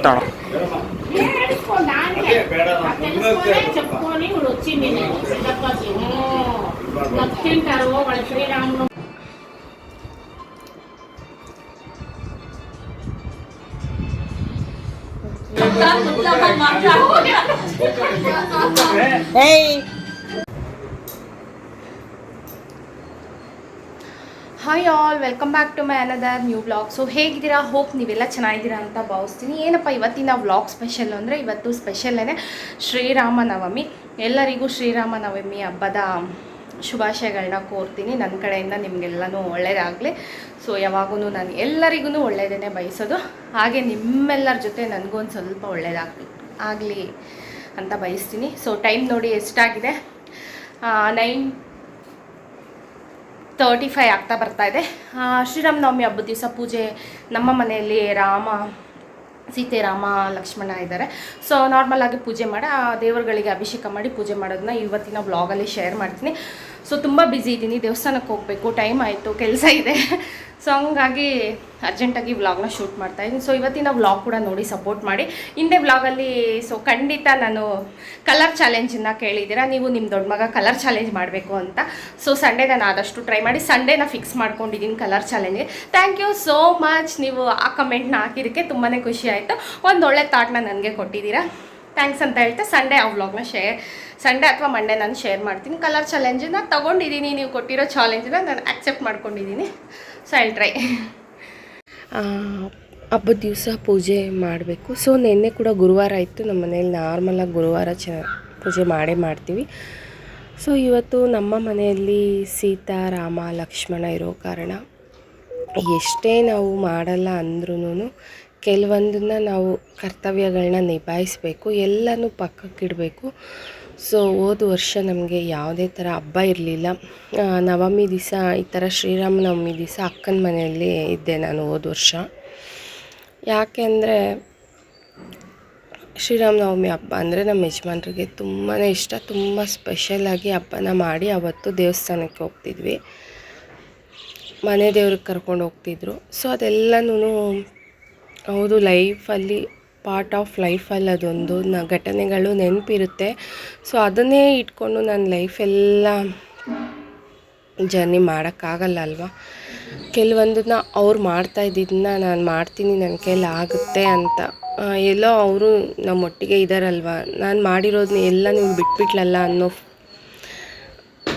చెప్తాడు. Hi all, welcome back to my another new vlog. So ಹೇಗಿದ್ದೀರಾ? Hope ನೀವೆಲ್ಲ ಚೆನ್ನಾಗಿದ್ದೀರಾ ಅಂತ ಭಾವಿಸ್ತೀನಿ. ಏನಪ್ಪ ಇವತ್ತಿನ ವ್ಲಾಗ್ ಸ್ಪೆಷಲ್ ಅಂದರೆ, ಇವತ್ತು ಸ್ಪೆಷಲ್ಲೇ ಶ್ರೀರಾಮನವಮಿ. ಎಲ್ಲರಿಗೂ ಶ್ರೀರಾಮನವಮಿ ಹಬ್ಬದ ಶುಭಾಶಯಗಳನ್ನ ಕೋರ್ತೀನಿ. ನನ್ನ ಕಡೆಯಿಂದ ನಿಮಗೆಲ್ಲನೂ ಒಳ್ಳೆಯದಾಗಲಿ. ಸೊ ಯಾವಾಗೂ ನಾನು ಎಲ್ಲರಿಗೂ ಒಳ್ಳೆಯದೇ ಬಯಸೋದು. ಹಾಗೆ ನಿಮ್ಮೆಲ್ಲರ ಜೊತೆ ನನಗೊಂದು ಸ್ವಲ್ಪ ಒಳ್ಳೆಯದಾಗಲಿ ಅಂತ ಬಯಸ್ತೀನಿ. ಸೊ ಟೈಮ್ ನೋಡಿ ಎಷ್ಟಾಗಿದೆ, 9:35 ಆಗ್ತಾ ಬರ್ತಾ ಇದೆ. ಶ್ರೀರಾಮನವಮಿ ಹಬ್ಬದ ದಿವಸ ಪೂಜೆ ನಮ್ಮ ಮನೆಯಲ್ಲಿ ಸೀತೆ ರಾಮ ಲಕ್ಷ್ಮಣ ಇದ್ದಾರೆ. ಸೊ ನಾರ್ಮಲಾಗಿ ಪೂಜೆ ಮಾಡಿ ಆ ದೇವರುಗಳಿಗೆ ಅಭಿಷೇಕ ಮಾಡಿ ಪೂಜೆ ಮಾಡೋದನ್ನ ಇವತ್ತಿನ ವ್ಲಾಗಲ್ಲಿ ಶೇರ್ ಮಾಡ್ತೀನಿ. ಸೊ ತುಂಬ ಬ್ಯುಸಿ ಇದ್ದೀನಿ, ದೇವಸ್ಥಾನಕ್ಕೆ ಹೋಗಬೇಕು, ಟೈಮ್ ಆಯಿತು, ಕೆಲಸ ಇದೆ. ಸೊ ಹಂಗಾಗಿ ಅರ್ಜೆಂಟಾಗಿ ವ್ಲಾಗ್ನ ಶೂಟ್ ಮಾಡ್ತಾಯಿದ್ದೀನಿ. ಸೊ ಇವತ್ತಿನ ವ್ಲಾಗ್ ಕೂಡ ನೋಡಿ ಸಪೋರ್ಟ್ ಮಾಡಿ. ಹಿಂದೆ ವ್ಲಾಗಲ್ಲಿ ಸೊ ಖಂಡಿತ ನಾನು ಕಲರ್ ಚಾಲೆಂಜನ್ನು ಕೇಳಿದ್ದೀರಾ, ನೀವು ನಿಮ್ಮ ದೊಡ್ಡ ಮಗ ಕಲರ್ ಚಾಲೆಂಜ್ ಮಾಡಬೇಕು ಅಂತ. ಸೊ ಸಂಡೇ ನಾನು ಆದಷ್ಟು ಟ್ರೈ ಮಾಡಿ ಸಂಡೇನ ಫಿಕ್ಸ್ ಮಾಡ್ಕೊಂಡಿದ್ದೀನಿ ಕಲರ್ ಚಾಲೆಂಜ್ಗೆ. Thank you so much. ನೀವು ಆ ಕಮೆಂಟ್ನ ಹಾಕಿದ್ದಕ್ಕೆ ತುಂಬಾ ಖುಷಿ ಆಯಿತು. ಒಂದು ಒಳ್ಳೆ ಥಾಟ್ನ ನನಗೆ ಕೊಟ್ಟಿದ್ದೀರಾ, ಥ್ಯಾಂಕ್ಸ್ ಅಂತ ಹೇಳ್ತೆ. ಸಂಡೇ ಆ ವ್ಲಾಗ್ನ ಸಂಡೇ ಅಥವಾ ಮಂಡೇ ನಾನು ಶೇರ್ ಮಾಡ್ತೀನಿ. ಕಲರ್ ಚಾಲೆಂಜನ್ನ ತೊಗೊಂಡಿದ್ದೀನಿ, ನೀವು ಕೊಟ್ಟಿರೋ ಚಾಲೆಂಜನ್ನ ನಾನು ಆಕ್ಸೆಪ್ಟ್ ಮಾಡ್ಕೊಂಡಿದ್ದೀನಿ. So I try. ಹಬ್ಬದ ದಿವಸ ಪೂಜೆ ಮಾಡಬೇಕು. ಸೊ ನಿನ್ನೆ ಕೂಡ ಗುರುವಾರ ಇತ್ತು, ನಮ್ಮ ಮನೇಲಿ ನಾರ್ಮಲಾಗಿ ಗುರುವಾರ ಪೂಜೆ ಮಾಡ್ತೀವಿ. ಸೊ ಇವತ್ತು ನಮ್ಮ ಮನೆಯಲ್ಲಿ ಸೀತಾ ರಾಮ ಲಕ್ಷ್ಮಣ ಇರೋ ಕಾರಣ ಎಷ್ಟೇ ನಾವು ಮಾಡಲ್ಲ ಅಂದ್ರೂ ಕೆಲವೊಂದನ್ನು ನಾವು ಕರ್ತವ್ಯಗಳನ್ನ ನಿಭಾಯಿಸಬೇಕು, ಎಲ್ಲನೂ ಪಕ್ಕಕ್ಕಿಡಬೇಕು. ಸೊ ಹೋದ ವರ್ಷ ನಮಗೆ ಯಾವುದೇ ಥರ ಹಬ್ಬ ಇರಲಿಲ್ಲ. ನವಮಿ ದಿವಸ ಈ ಥರ ಶ್ರೀರಾಮನವಮಿ ದಿವಸ ಅಕ್ಕನ ಮನೆಯಲ್ಲಿ ಇದ್ದೆ ನಾನು ಹೋದ ವರ್ಷ. ಯಾಕೆ ಅಂದರೆ ಶ್ರೀರಾಮನವಮಿ ಹಬ್ಬ ಅಂದರೆ ನಮ್ಮ ಯಜಮಾನ್ರಿಗೆ ತುಂಬಾ ಇಷ್ಟ. ತುಂಬ ಸ್ಪೆಷಲಾಗಿ ಹಬ್ಬನ ಮಾಡಿ ಅವತ್ತು ದೇವಸ್ಥಾನಕ್ಕೆ ಹೋಗ್ತಿದ್ವಿ, ಮನೆ ದೇವ್ರಿಗೆ ಕರ್ಕೊಂಡು ಹೋಗ್ತಿದ್ರು. ಸೊ ಅದೆಲ್ಲನೂ ಹೌದು, ಲೈಫಲ್ಲಿ ಪಾರ್ಟ್ ಆಫ್ ಲೈಫಲ್ಲಿ ಅದೊಂದು ಘಟನೆಗಳು ನೆನಪಿರುತ್ತೆ. ಸೊ ಅದನ್ನೇ ಇಟ್ಕೊಂಡು ನಾನು ಲೈಫೆಲ್ಲ ಜರ್ನಿ ಮಾಡೋಕ್ಕಾಗಲ್ಲ ಅಲ್ವಾ. ಕೆಲವೊಂದನ್ನ ಅವ್ರು ಮಾಡ್ತಾಯಿದ್ದನ್ನ ನಾನು ಮಾಡ್ತೀನಿ, ನನ್ನ ಕೈಲಿ ಆಗುತ್ತೆ ಅಂತ. ಎಲ್ಲೋ ಅವರು ನಮ್ಮೊಟ್ಟಿಗೆ ಇದ್ದಾರಲ್ವ, ನಾನು ಮಾಡಿರೋದನ್ನ ಎಲ್ಲ ನೀವು ಬಿಟ್ಬಿಟ್ಲಲ್ಲ ಅನ್ನೋ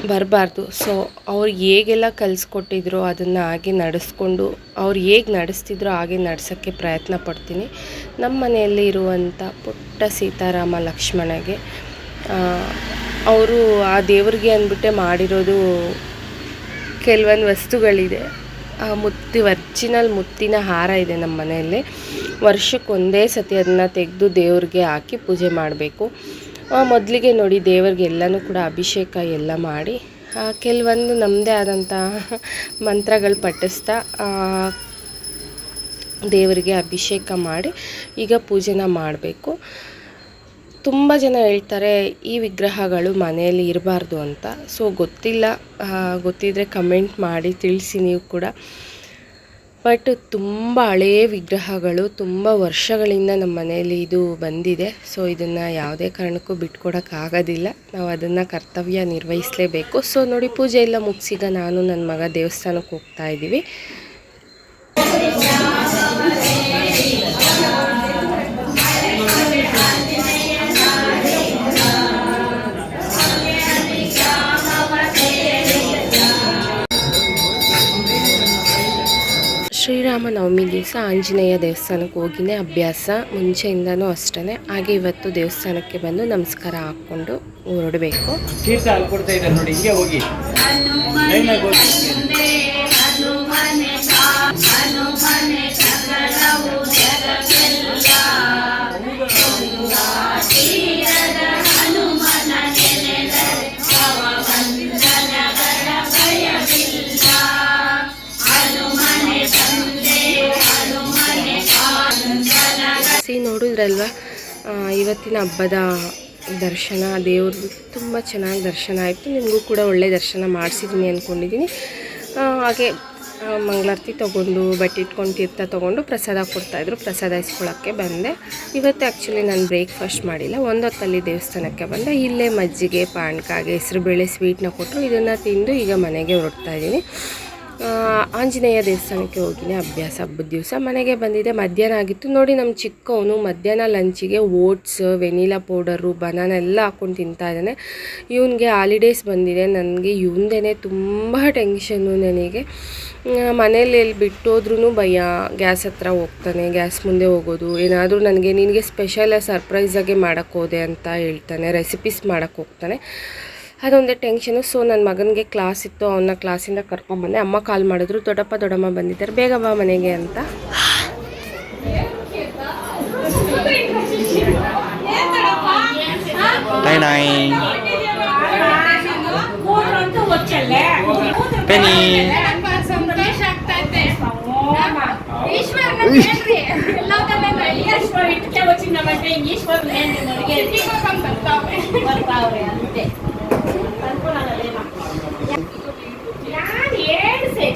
ಬರಬಾರ್ದು. ಸೊ ಅವ್ರು ಹೇಗೆಲ್ಲ ಕಲಿಸ್ಕೊಟ್ಟಿದ್ರು ಅದನ್ನು ಹಾಗೆ ನಡೆಸ್ಕೊಂಡು, ಅವ್ರು ಹೇಗೆ ನಡೆಸ್ತಿದ್ರು ಹಾಗೆ ನಡೆಸೋಕ್ಕೆ ಪ್ರಯತ್ನ ಪಡ್ತೀನಿ. ನಮ್ಮ ಮನೆಯಲ್ಲಿ ಇರುವಂಥ ಪುಟ್ಟ ಸೀತಾರಾಮ ಲಕ್ಷ್ಮಣಗೆ ಅವರು ಆ ದೇವ್ರಿಗೆ ಅಂದ್ಬಿಟ್ಟೆ ಮಾಡಿರೋದು ಕೆಲವೊಂದು ವಸ್ತುಗಳಿದೆ. ಒರ್ಜಿನಲ್ ಮುತ್ತಿನ ಹಾರ ಇದೆ ನಮ್ಮ ಮನೆಯಲ್ಲಿ. ವರ್ಷಕ್ಕೆ ಒಂದೇ ಸತಿ ಅದನ್ನು ತೆಗೆದು ದೇವ್ರಿಗೆ ಹಾಕಿ ಪೂಜೆ ಮಾಡಬೇಕು. ಮೊದಲಿಗೆ ನೋಡಿ ದೇವರಿಗೆ ಎಲ್ಲನೂ ಕೂಡ ಅಭಿಷೇಕ ಎಲ್ಲ ಮಾಡಿ ಕೆಲವೊಂದು ನಮ್ಮದೇ ಆದಂಥ ಮಂತ್ರಗಳು ಪಠಿಸ್ತಾ ದೇವರಿಗೆ ಅಭಿಷೇಕ ಮಾಡಿ ಈಗ ಪೂಜೆನ ಮಾಡಬೇಕು. ತುಂಬ ಜನ ಹೇಳ್ತಾರೆ ಈ ವಿಗ್ರಹಗಳು ಮನೆಯಲ್ಲಿ ಇರಬಾರ್ದು ಅಂತ. ಸೊ ಗೊತ್ತಿದ್ದರೆ ಕಮೆಂಟ್ ಮಾಡಿ ತಿಳಿಸಿ ನೀವು ಕೂಡ. ಬಟ್ ತುಂಬ ಹಳೆಯ ವಿಗ್ರಹಗಳು, ತುಂಬ ವರ್ಷಗಳಿಂದ ನಮ್ಮ ಮನೆಯಲ್ಲಿ ಇದು ಬಂದಿದೆ. ಸೊ ಇದನ್ನು ಯಾವುದೇ ಕಾರಣಕ್ಕೂ ಬಿಟ್ಕೊಡೋಕ್ಕಾಗೋದಿಲ್ಲ, ನಾವು ಅದನ್ನು ಕರ್ತವ್ಯ ನಿರ್ವಹಿಸಲೇಬೇಕು. ಸೊ ನೋಡಿ, ಪೂಜೆ ಎಲ್ಲ ಮುಗಿಸಿಗ ನಾನು ನನ್ನ ಮಗ ದೇವಸ್ಥಾನಕ್ಕೆ ಹೋಗ್ತಾ ಇದ್ದೀವಿ. ಶ್ರೀರಾಮನವಮಿ ದಿವಸ ಆಂಜನೇಯ ದೇವಸ್ಥಾನಕ್ಕೆ ಹೋಗಿನೇ ಅಭ್ಯಾಸ, ಮುಂಚೆಯಿಂದನೂ ಅಷ್ಟೇ. ಹಾಗೆ ಇವತ್ತು ದೇವಸ್ಥಾನಕ್ಕೆ ಬಂದು ನಮಸ್ಕಾರ ಹಾಕ್ಕೊಂಡು ಹೊರಡಬೇಕು. ನೋಡಿದ್ರಲ್ವ ಇವತ್ತಿನ ಹಬ್ಬದ ದರ್ಶನ, ದೇವ್ರದ್ದು ತುಂಬ ಚೆನ್ನಾಗಿ ದರ್ಶನ ಆಯಿತು. ನಿಮಗೂ ಕೂಡ ಒಳ್ಳೆ ದರ್ಶನ ಮಾಡಿಸಿದ್ದೀನಿ ಅಂದ್ಕೊಂಡಿದ್ದೀನಿ. ಹಾಗೆ ಮಂಗಳಾರತಿ ತೊಗೊಂಡು ಬಟ್ಟೆ ಇಟ್ಕೊಂಡು ತೀರ್ಥ ತೊಗೊಂಡು ಪ್ರಸಾದ ಕೊಡ್ತಾಯಿದ್ರು. ಪ್ರಸಾದ ಇಸ್ಕೊಳ್ಳೋಕ್ಕೆ ಬಂದೆ. ಇವತ್ತು ಆ್ಯಕ್ಚುಲಿ ನಾನು ಬ್ರೇಕ್ಫಾಸ್ಟ್ ಮಾಡಿಲ್ಲ. ಒಂದೊತ್ತಲ್ಲಿ ದೇವಸ್ಥಾನಕ್ಕೆ ಬಂದೆ. ಇಲ್ಲೇ ಮಜ್ಜಿಗೆ, ಪಾನಕ, ಹೆಸರುಬೇಳೆ ಸ್ವೀಟ್ನ ಕೊಟ್ಟರು. ಇದನ್ನು ತಿಂದು ಈಗ ಮನೆಗೆ ಹೊರಡ್ತಾ ಇದ್ದೀನಿ. ಆಂಜನೇಯ ದೇವಸ್ಥಾನಕ್ಕೆ ಹೋಗಿನಿ ಅಭ್ಯಾಸ ಹಬ್ಬದ ದಿವಸ. ಮನೆಗೆ ಬಂದಿದೆ. ಮಧ್ಯಾಹ್ನ ಆಗಿತ್ತು ನೋಡಿ. ನಮ್ಮ ಚಿಕ್ಕವನು ಮಧ್ಯಾಹ್ನ ಲಂಚಿಗೆ ಓಟ್ಸ್, ವೆನಿಲಾ ಪೌಡರು, ಬನಾನ ಎಲ್ಲ ಹಾಕ್ಕೊಂಡು ತಿಂತಾ ಇದ್ದಾನೆ. ಇವನಿಗೆ ಹಾಲಿಡೇಸ್ ಬಂದಿದೆ. ನನಗೆ ಇವಂದೇ ತುಂಬ ಟೆನ್ಷನ್ನು. ನನಗೆ ಮನೇಲಿ ಎಲ್ಲಿ ಬಿಟ್ಟೋದ್ರೂ ಭಯ. ಗ್ಯಾಸ್ ಹತ್ರ ಹೋಗ್ತಾನೆ, ಗ್ಯಾಸ್ ಮುಂದೆ ಹೋಗೋದು. ಏನಾದರೂ ನಿನಗೆ ಸ್ಪೆಷಲ್ ಸರ್ಪ್ರೈಸಾಗೆ ಮಾಡೋಕ್ಕೆ ಹೋದೆ ಅಂತ ಹೇಳ್ತಾನೆ. ರೆಸಿಪೀಸ್ ಮಾಡೋಕ್ಕೆ ಹೋಗ್ತಾನೆ. ಅದೊಂದೇ ಟೆನ್ಷನು. ಸೊ ನನ್ನ ಮಗನಿಗೆ ಕ್ಲಾಸ್ ಇತ್ತು, ಅವನ್ನ ಕ್ಲಾಸಿಂದ ಕರ್ಕೊಂಬಂದೆ. ಅಮ್ಮ ಕಾಲ್ ಮಾಡಿದ್ರು, ದೊಡ್ಡಪ್ಪ ದೊಡ್ಡಮ್ಮ ಬಂದಿದ್ದಾರೆ, ಬೇಗ ಬಾ ಮನೆಗೆ ಅಂತ.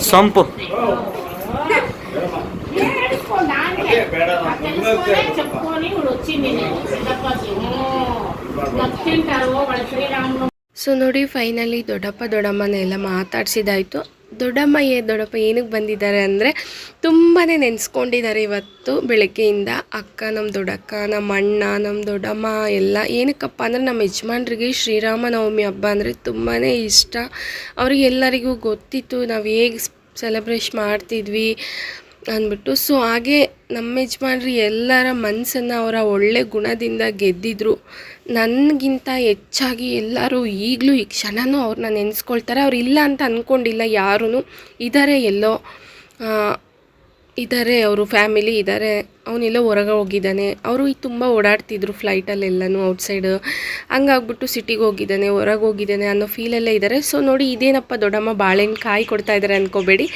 ಸೊಂಪು ಸೊ ನೋಡಿ, ಫೈನಲಿ ದೊಡ್ಡಪ್ಪ ದೊಡ್ಡಮ್ಮನೆಲ್ಲ ಮಾತಾಡ್ಸಿದಾಯಿತು. ದೊಡ್ಡಮ್ಮ ದೊಡ್ಡಪ್ಪ ಏನಕ್ಕೆ ಬಂದಿದ್ದಾರೆ ಅಂದರೆ ತುಂಬಾ ನೆನೆಸ್ಕೊಂಡಿದ್ದಾರೆ ಇವತ್ತು ಬೆಳಗ್ಗೆಯಿಂದ. ಅಕ್ಕ, ನಮ್ಮ ದೊಡ್ಡಕ್ಕ, ನಮ್ಮ ಅಣ್ಣ, ನಮ್ಮ ದೊಡ್ಡಮ್ಮ ಎಲ್ಲ. ಏನಕ್ಕಪ್ಪ ಅಂದರೆ ನಮ್ಮ ಯಜಮಾನ್ರಿಗೆ ಶ್ರೀರಾಮನವಮಿ ಹಬ್ಬ ಅಂದರೆ ತುಂಬಾ ಇಷ್ಟ. ಅವ್ರಿಗೆ ಎಲ್ಲರಿಗೂ ಗೊತ್ತಿತ್ತು ನಾವು ಹೇಗೆ ಸೆಲೆಬ್ರೇಟ್ ಮಾಡ್ತಿದ್ವಿ ಅಂದ್ಬಿಟ್ಟು. ಸೊ ಹಾಗೆ ನಮ್ಮ ಯಜಮಾನ್ರು ಎಲ್ಲರ ಮನಸ್ಸನ್ನು ಅವರ ಒಳ್ಳೆ ಗುಣದಿಂದ ಗೆದ್ದಿದ್ರು. ನನಗಿಂತ ಹೆಚ್ಚಾಗಿ ಎಲ್ಲರೂ ಈಗಲೂ ಈ ಕ್ಷಣನೂ ಅವ್ರನ್ನ ನೆನೆಸ್ಕೊಳ್ತಾರೆ. ಅವ್ರು ಇಲ್ಲ ಅಂತ ಅಂದ್ಕೊಂಡಿಲ್ಲ ಯಾರೂ. ಇದ್ದಾರೆ, ಎಲ್ಲೋ ಇದ್ದಾರೆ, ಅವರು ಫ್ಯಾಮಿಲಿ ಇದ್ದಾರೆ. ಅವನೆಲ್ಲೋ ಹೊರಗೆ ಹೋಗಿದ್ದಾನೆ. ಅವರು ತುಂಬ ಓಡಾಡ್ತಿದ್ರು ಫ್ಲೈಟಲ್ಲೆಲ್ಲನೂ ಔಟ್ಸೈಡು. ಹಂಗಾಗ್ಬಿಟ್ಟು ಸಿಟಿಗೆ ಹೋಗಿದ್ದಾನೆ, ಹೊರಗೆ ಹೋಗಿದ್ದಾನೆ ಅನ್ನೋ ಫೀಲಲ್ಲೇ ಇದ್ದಾರೆ. ಸೊ ನೋಡಿ, ಇದೇನಪ್ಪ ದೊಡ್ಡಮ್ಮ ಬಾಳೆಹಣ್ಣು ಕೊಡ್ತಾ ಇದ್ದಾರೆ ಅಂದ್ಕೋಬೇಡಿ.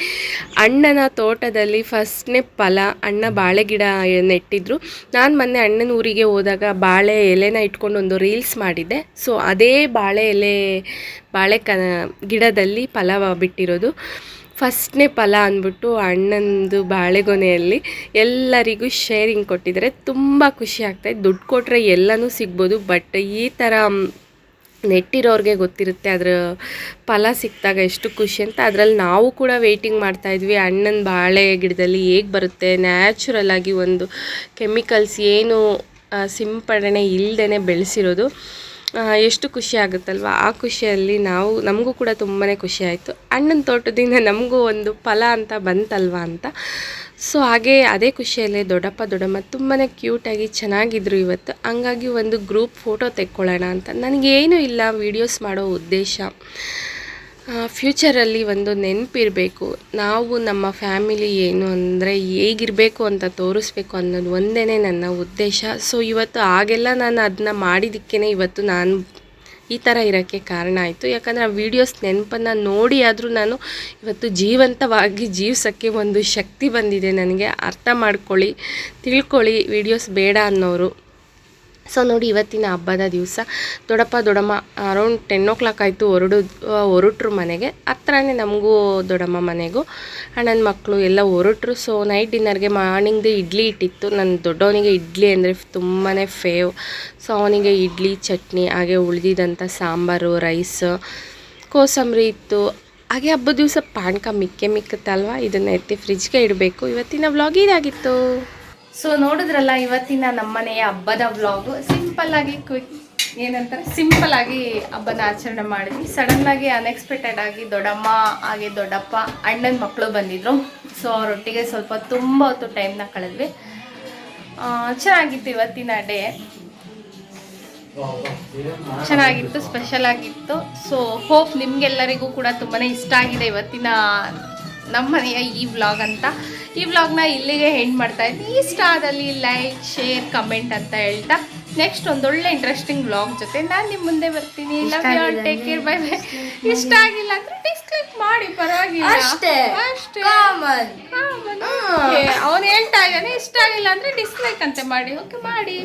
ಅಣ್ಣನ ತೋಟದಲ್ಲಿ ಫಸ್ಟ್ನೇ ಫಲ ಅಣ್ಣ ಬಾಳೆ ಗಿಡ ನೆಟ್ಟಿದ್ರು. ನಾನು ಮೊನ್ನೆ ಅಣ್ಣನ ಊರಿಗೆ ಹೋದಾಗ ಬಾಳೆ ಎಲೆನ ಇಟ್ಕೊಂಡು ಒಂದು ರೀಲ್ಸ್ ಮಾಡಿದ್ದೆ. ಸೊ ಅದೇ ಬಾಳೆ ಗಿಡದಲ್ಲಿ ಫಲ ಬಿಟ್ಟಿರೋದು. ಫಸ್ಟ್ನೇ ಫಲ ಅಂದ್ಬಿಟ್ಟು ಅಣ್ಣಂದು ಬಾಳೆಗೊನೆಯಲ್ಲಿ ಎಲ್ಲರಿಗೂ ಶೇರಿಂಗ್ ಕೊಟ್ಟಿದ್ದಾರೆ. ತುಂಬ ಖುಷಿ ಆಗ್ತಾಯಿತ್ತು. ದುಡ್ಡು ಕೊಟ್ಟರೆ ಎಲ್ಲನೂ ಸಿಗ್ಬೋದು, ಬಟ್ ಈ ಥರ ನೆಟ್ಟಿರೋರಿಗೆ ಗೊತ್ತಿರುತ್ತೆ ಅದರ ಫಲ ಸಿಕ್ಕಿದಾಗ ಎಷ್ಟು ಖುಷಿ ಅಂತ. ಅದರಲ್ಲಿ ನಾವು ಕೂಡ ವೆಯ್ಟಿಂಗ್ ಮಾಡ್ತಾಯಿದ್ವಿ. ಅಣ್ಣನ ಬಾಳೆ ಗಿಡದಲ್ಲಿ ಹೇಗೆ ಬರುತ್ತೆ, ನ್ಯಾಚುರಲಾಗಿ ಒಂದು ಕೆಮಿಕಲ್ಸ್ ಏನು ಸಿಂಪಡಣೆ ಇಲ್ಲದೇ ಬೆಳೆಸಿರೋದು, ಎಷ್ಟು ಖುಷಿ ಆಗುತ್ತಲ್ವ. ಆ ಖುಷಿಯಲ್ಲಿ ನಮಗೂ ಕೂಡ ತುಂಬಾ ಖುಷಿ ಆಯಿತು. ಅಣ್ಣನ ತೋಟದಿಂದ ನಮಗೂ ಒಂದು ಫಲ ಅಂತ ಬಂತಲ್ವ ಅಂತ. ಸೊ ಹಾಗೆ ಅದೇ ಖುಷಿಯಲ್ಲೇ ದೊಡ್ಡಪ್ಪ ದೊಡ್ಡಮ್ಮ ತುಂಬಾ ಕ್ಯೂಟಾಗಿ ಚೆನ್ನಾಗಿದ್ರು ಇವತ್ತು. ಹಂಗಾಗಿ ಒಂದು ಗ್ರೂಪ್ ಫೋಟೋ ತೆಕ್ಕೊಳ್ಳೋಣ ಅಂತ. ನನಗೇನೂ ಇಲ್ಲ ವೀಡಿಯೋಸ್ ಮಾಡೋ ಉದ್ದೇಶ. ಫ್ಯೂಚರಲ್ಲಿ ಒಂದು ನೆನಪಿರಬೇಕು, ನಾವು ನಮ್ಮ ಫ್ಯಾಮಿಲಿ ಏನು ಅಂದರೆ ಹೇಗಿರಬೇಕು ಅಂತ ತೋರಿಸ್ಬೇಕು ಅನ್ನೋದು ಒಂದೇ ನನ್ನ ಉದ್ದೇಶ. ಸೊ ಇವತ್ತು ಆಗೆಲ್ಲ ನಾನು ಅದನ್ನ ಮಾಡಿದ್ದಕ್ಕೇ ಇವತ್ತು ನಾನು ಈ ಥರ ಇರೋಕ್ಕೆ ಕಾರಣ ಆಯಿತು. ಯಾಕಂದರೆ ಆ ವೀಡಿಯೋಸ್ ನೆನಪನ್ನು ನೋಡಿ ಆದರೂ ನಾನು ಇವತ್ತು ಜೀವಂತವಾಗಿ ಜೀವಿಸೋಕ್ಕೆ ಒಂದು ಶಕ್ತಿ ಬಂದಿದೆ ನನಗೆ. ಅರ್ಥ ಮಾಡ್ಕೊಳ್ಳಿ, ತಿಳ್ಕೊಳ್ಳಿ ವೀಡಿಯೋಸ್ ಬೇಡ ಅನ್ನೋರು. ಸೊ ನೋಡಿ, ಇವತ್ತಿನ ಹಬ್ಬದ ದಿವಸ ದೊಡ್ಡಪ್ಪ ದೊಡ್ಡಮ್ಮ ಅರೌಂಡ್ 10 o'clock ಆಯಿತು ಹೊರಟ್ರು ಮನೆಗೆ. ಹತ್ರನೇ ನಮಗೂ ದೊಡ್ಡಮ್ಮ ಮನೆಗೂ. ಅಣ್ಣನ ಮಕ್ಕಳು ಎಲ್ಲ ಹೊರಟ್ರು. ಸೊ ನೈಟ್ ಡಿನ್ನರ್ಗೆ ಮಾರ್ನಿಂಗ್ದು ಇಡ್ಲಿ ಇಟ್ಟಿತ್ತು. ನನ್ನ ದೊಡ್ಡವನಿಗೆ ಇಡ್ಲಿ ಅಂದರೆ ತುಂಬಾ ಫೇವ್. ಸೊ ಅವನಿಗೆ ಇಡ್ಲಿ, ಚಟ್ನಿ, ಹಾಗೆ ಉಳಿದಿದ್ದಂಥ ಸಾಂಬಾರು, ರೈಸ್, ಕೋಸಂಬರಿ ಇತ್ತು. ಹಾಗೆ ಹಬ್ಬದ ದಿವಸ ಪಾನಕ ಮಿಕ್ಕತ್ತಲ್ವ, ಇದನ್ನು ಎತ್ತಿ ಫ್ರಿಜ್ಗೆ ಇಡಬೇಕು. ಇವತ್ತಿನ ವ್ಲಾಗ್ ಇದಾಗಿತ್ತು. ಸೊ ನೋಡಿದ್ರಲ್ಲ ಇವತ್ತಿನ ನಮ್ಮನೆಯ ಹಬ್ಬದ ವ್ಲಾಗು. ಸಿಂಪಲ್ಲಾಗಿ ಸಿಂಪಲ್ಲಾಗಿ ಹಬ್ಬನ ಆಚರಣೆ ಮಾಡಿದ್ವಿ. ಸಡನ್ನಾಗಿ ಅನ್ಎಕ್ಸ್ಪೆಕ್ಟೆಡ್ ಆಗಿ ದೊಡ್ಡಮ್ಮ ಹಾಗೆ ದೊಡ್ಡಪ್ಪ ಅಣ್ಣನ ಮಕ್ಕಳು ಬಂದಿದ್ರು. ಸೊ ಅವರೊಟ್ಟಿಗೆ ಸ್ವಲ್ಪ ತುಂಬ ಹೊತ್ತು ಟೈಮ್ನ ಕಳೆದ್ವಿ. ಚೆನ್ನಾಗಿತ್ತು ಇವತ್ತಿನ ಡೇ, ಚೆನ್ನಾಗಿತ್ತು, ಸ್ಪೆಷಲ್ ಆಗಿತ್ತು. ಸೊ ಹೋಪ್ ನಿಮಗೆಲ್ಲರಿಗೂ ಕೂಡ ತುಂಬಾ ಇಷ್ಟ ಆಗಿದೆ ಇವತ್ತಿನ ನಮ್ಮನೆಯ ಈ ವ್ಲಾಗ್ ಅಂತ. ಈ ವ್ಲಾಗ್ನ ಇಲ್ಲಿಗೆ ಎಂಡ್ ಮಾಡ್ತಾ ಇದ್ದೀನಿ. ಇಷ್ಟ ಆದಲ್ಲಿ ಲೈಕ್, ಶೇರ್, ಕಮೆಂಟ್ ಅಂತ ಹೇಳ್ತಾ ನೆಕ್ಸ್ಟ್ ಒಂದೊಳ್ಳೆ ಇಂಟ್ರೆಸ್ಟಿಂಗ್ ವ್ಲಾಗ್ ಜೊತೆ ನಾನು ನಿಮ್ಮ ಮುಂದೆ ಬರ್ತೀನಿ. Love you all, take care, bye bye. ಇಷ್ಟ ಆಗಿಲ್ಲ ಅಂದರೆ ಡಿಸ್ಲೈಕ್ ಮಾಡಿ, ಪರವಾಗಿಲ್ಲ, ಅಷ್ಟೇ. ಅವನು ಹೇಳ್ತಾ ಇದ್ದಾನೆ, ಇಷ್ಟ ಆಗಿಲ್ಲ ಅಂದರೆ ಡಿಸ್ಲೈಕ್ ಅಂತ ಮಾಡಿ. ಓಕೆ, ಮಾಡಿ.